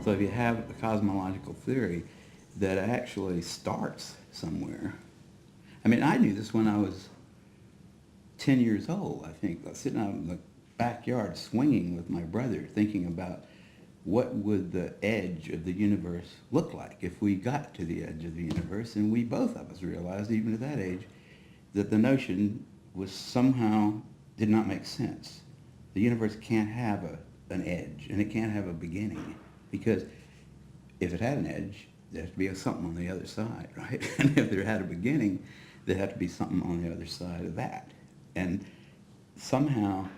So if you have a cosmological theory that actually starts somewhere. I mean, I knew this when I was 10 years old, I think, sitting out in the backyard swinging with my brother, thinking about what would the edge of the universe look like if we got to the edge of the universe. And we both of us realized, even at that age, that the notion was somehow did not make sense. The universe can't have an edge, and it can't have a beginning, because if it had an edge, there has to be something on the other side, right? And if there had a beginning, there had to be something on the other side of that. And somehow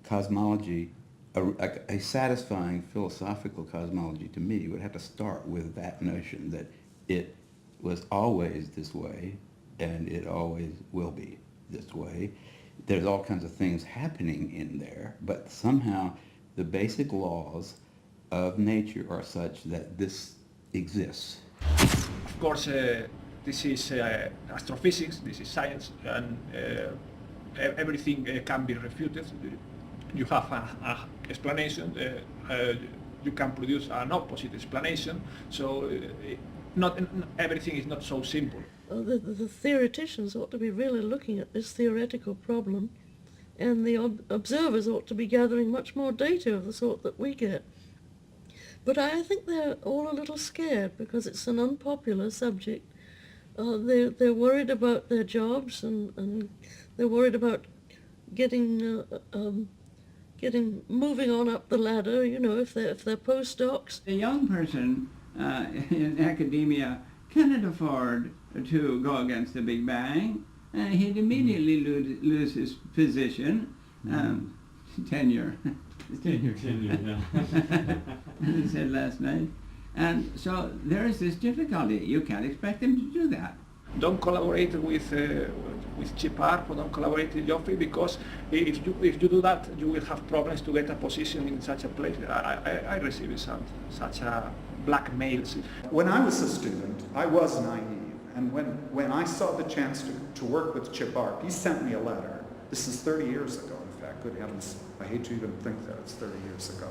cosmology, a satisfying philosophical cosmology to me, would have to start with that notion that it was always this way and it always will be this way. There's all kinds of things happening in there, but somehow the basic laws of nature are such that this exists. Of course, this is astrophysics, this is science, and everything can be refuted. You have an explanation, you can produce an opposite explanation, so not everything is not so simple. The theoreticians ought to be really looking at this theoretical problem, and the observers ought to be gathering much more data of the sort that we get. But I think they're all a little scared because it's an unpopular subject. They're worried about their jobs, and they're worried about getting moving on up the ladder. You know, if they're postdocs. A young person in academia cannot afford to go against the Big Bang. He'd immediately lose his position, tenure. Tenure, yeah. He said last night. And so there is this difficulty. You can't expect him to do that. Don't collaborate with Chipar, or don't collaborate with Geoffrey, because if you do that, you will have problems to get a position in such a place. I received such a blackmail. When I was a student, I was naive, and when I saw the chance to work with Chipar, he sent me a letter. This is 30 years ago, in fact. Good heavens, I hate to even think that it's 30 years ago.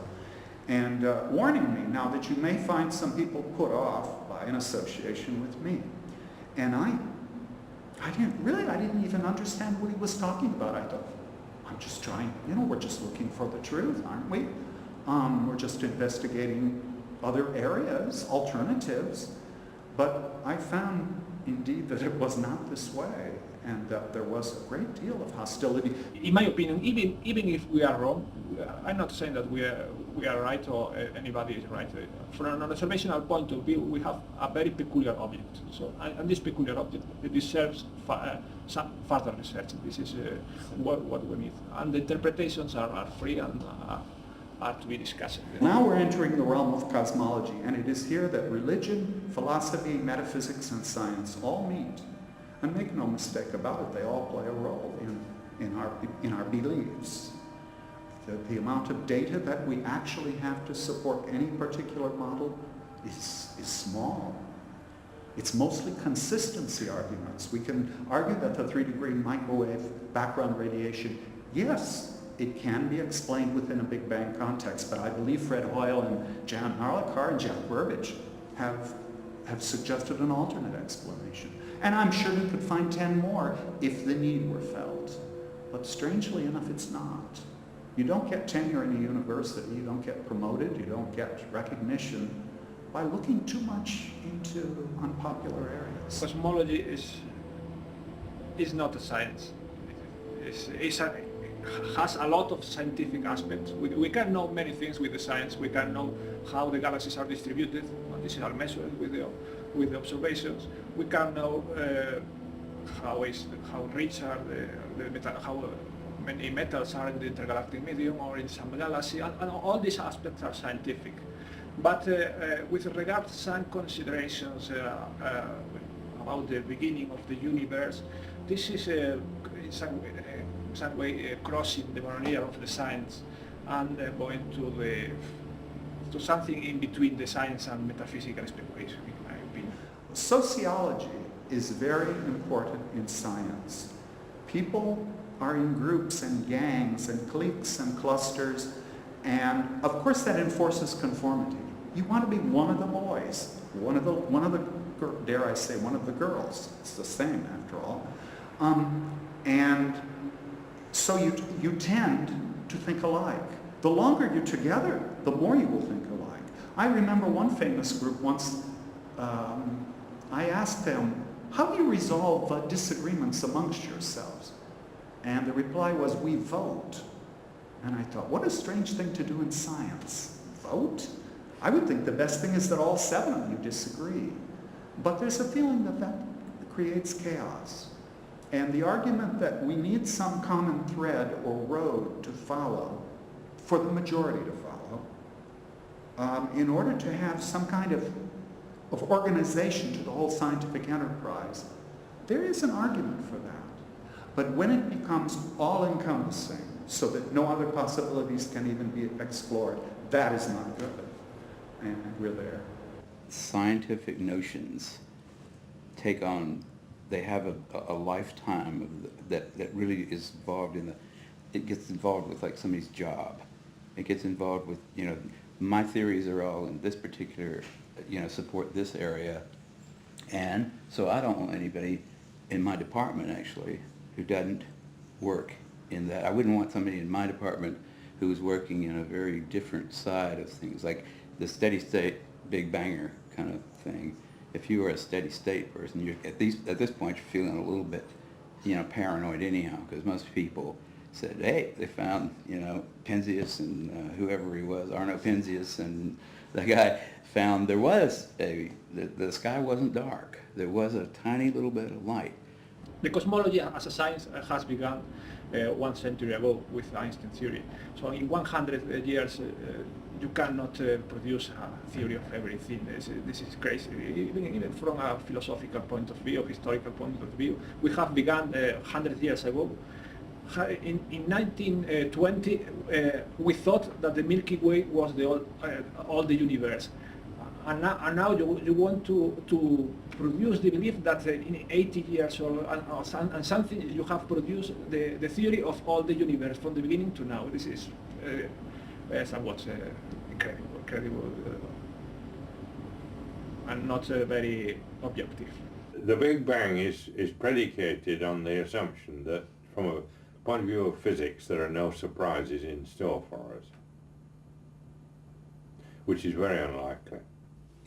And warning me now that you may find some people put off by an association with me. And I didn't even understand what he was talking about. I thought, I'm just trying, we're just looking for the truth, aren't we? We're just investigating other areas, alternatives. But I found, indeed, that it was not this way, and that there was a great deal of hostility. In my opinion, even if we are wrong, I'm not saying that we are right or anybody is right. From an observational point of view, we have a very peculiar object. So, and this peculiar object, it deserves some further research. This is what we need. And the interpretations are free and are to be discussed. Now we're entering the realm of cosmology, and it is here that religion, philosophy, metaphysics, and science all meet. And make no mistake about it, they all play a role in our beliefs. The amount of data that we actually have to support any particular model is small. It's mostly consistency arguments. We can argue that the 3-degree microwave background radiation, yes, it can be explained within a Big Bang context, but I believe Fred Hoyle and Jan Harlacher and Jack Burbidge have suggested an alternate explanation. And I'm sure we could find 10 more if the need were felt. But strangely enough, it's not. You don't get tenure in a university, you don't get promoted, you don't get recognition by looking too much into unpopular areas. Cosmology is not a science. It has a lot of scientific aspects. We can know many things with the science. We can know how the galaxies are distributed. These are measured with the observations. We can know how rich are how many metals are in the intergalactic medium or in some galaxy, and all these aspects are scientific. But with regard to some considerations about the beginning of the universe, this is in some way crossing the barrier of the science and going to something in between the science and metaphysical speculation, in my opinion. Sociology is very important in science. People are in groups and gangs and cliques and clusters, and of course that enforces conformity. You want to be one of the boys, dare I say, one of the girls. It's the same after all. And so you tend to think alike. The longer you're together, the more you will think alike. I remember one famous group once, I asked them, how do you resolve disagreements amongst yourselves? And the reply was, we vote. And I thought, what a strange thing to do in science. Vote? I would think the best thing is that all 7 of you disagree. But there's a feeling that creates chaos. And the argument that we need some common thread or road to follow, for the majority to follow, in order to have some kind of organization to the whole scientific enterprise, there is an argument for that. But when it becomes all-encompassing, so that no other possibilities can even be explored, that is not good. And we're there. Scientific notions take on, they have a lifetime of that really is involved in it gets involved with like somebody's job. It gets involved with, my theories are all in this particular, support this area. And so I don't want anybody in my department actually who doesn't work in that. I wouldn't want somebody in my department who was working in a very different side of things, like the steady state big banger kind of thing. If you are a steady state person, you're at this point you're feeling a little bit, paranoid anyhow, because most people said, hey, they found, Penzias and whoever he was, Arno Penzias, and the guy found there was the sky wasn't dark. There was a tiny little bit of light. The cosmology as a science has begun 1 century ago with Einstein's theory. So in 100 years, you cannot produce a theory of everything. This is crazy. Even from a philosophical point of view, historical point of view, we have begun 100 years ago. In 1920, we thought that the Milky Way was all the universe. And now you want to produce the belief that in 80 years or something you have produced the theory of all the universe from the beginning to now. This is somewhat incredible, and not very objective. The Big Bang is predicated on the assumption that from a point of view of physics there are no surprises in store for us, which is very unlikely.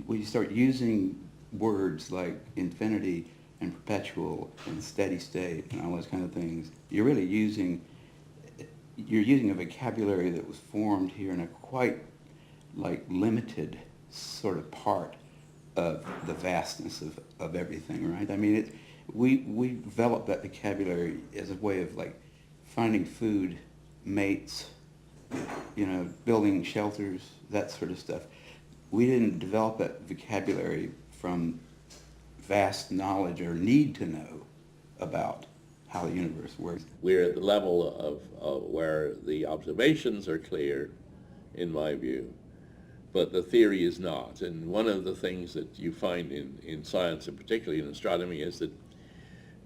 When you start using words like infinity and perpetual and steady state and all those kind of things, you're really using a vocabulary that was formed here in a quite limited sort of part of the vastness of everything, right? I mean, we developed that vocabulary as a way of finding food, mates, building shelters, that sort of stuff. We didn't develop that vocabulary from vast knowledge or need to know about how the universe works. We're at the level of where the observations are clear, in my view, but the theory is not. And one of the things that you find in science, and particularly in astronomy, is that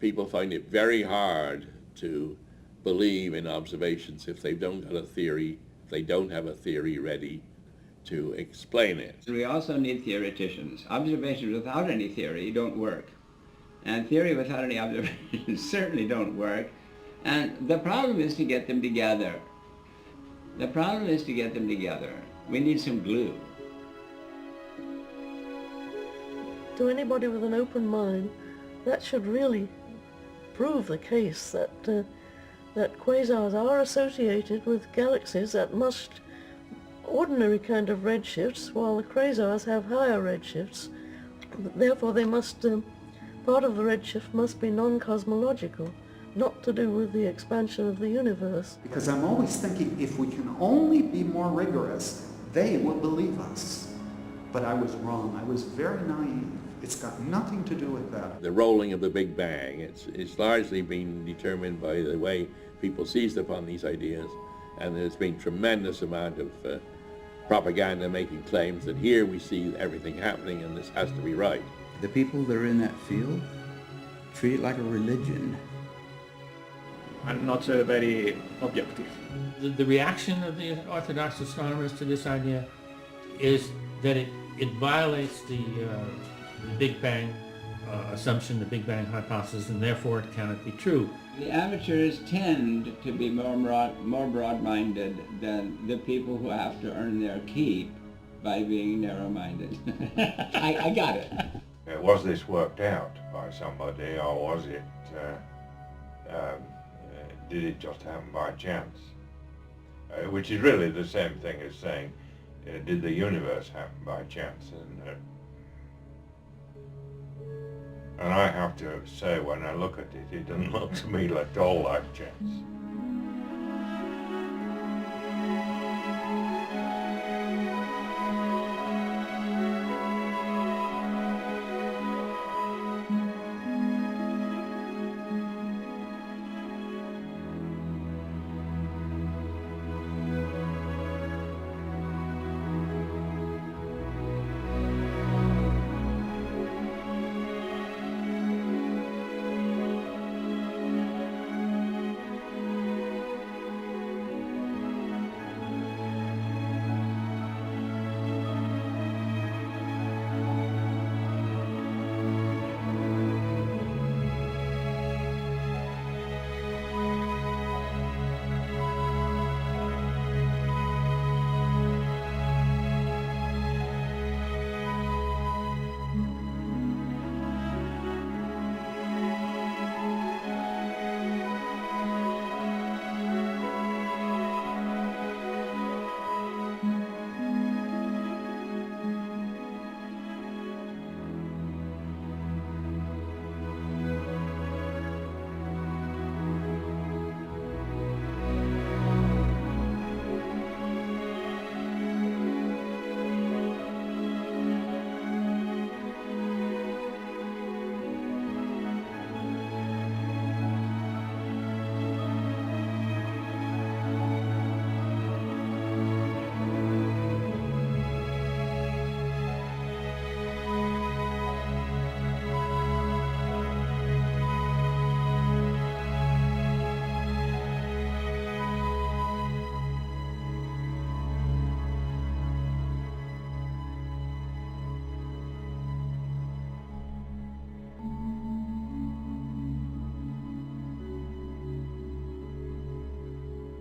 people find it very hard to believe in observations if they don't have a theory, if they don't have a theory ready to explain it. We also need theoreticians. Observations without any theory don't work. And theory without any observations certainly don't work. And the problem is to get them together. The problem is to get them together. We need some glue. To anybody with an open mind, that should really prove the case that that quasars are associated with galaxies at much ordinary kind of redshifts, while the quasars have higher redshifts. Therefore they must, part of the redshift must be non-cosmological, not to do with the expansion of the universe. Because I'm always thinking, if we can only be more rigorous, they will believe us. But I was wrong. I was very naive. It's got nothing to do with that. The rolling of the Big Bang, it's largely been determined by the way people seized upon these ideas, and there's been tremendous amount of propaganda making claims that here we see everything happening and this has to be right. The people that are in that field treat it like a religion. And not very objective. The reaction of the Orthodox astronomers to this idea is that it violates the Big Bang assumption, the Big Bang hypothesis, and therefore it cannot be true. The amateurs tend to be more broad-minded than the people who have to earn their keep by being narrow-minded. I got it. Was this worked out by somebody, or was it, did it just happen by chance? Which is really the same thing as saying, did the universe happen by chance? And I have to say, when I look at it, it doesn't look to me at all like chance.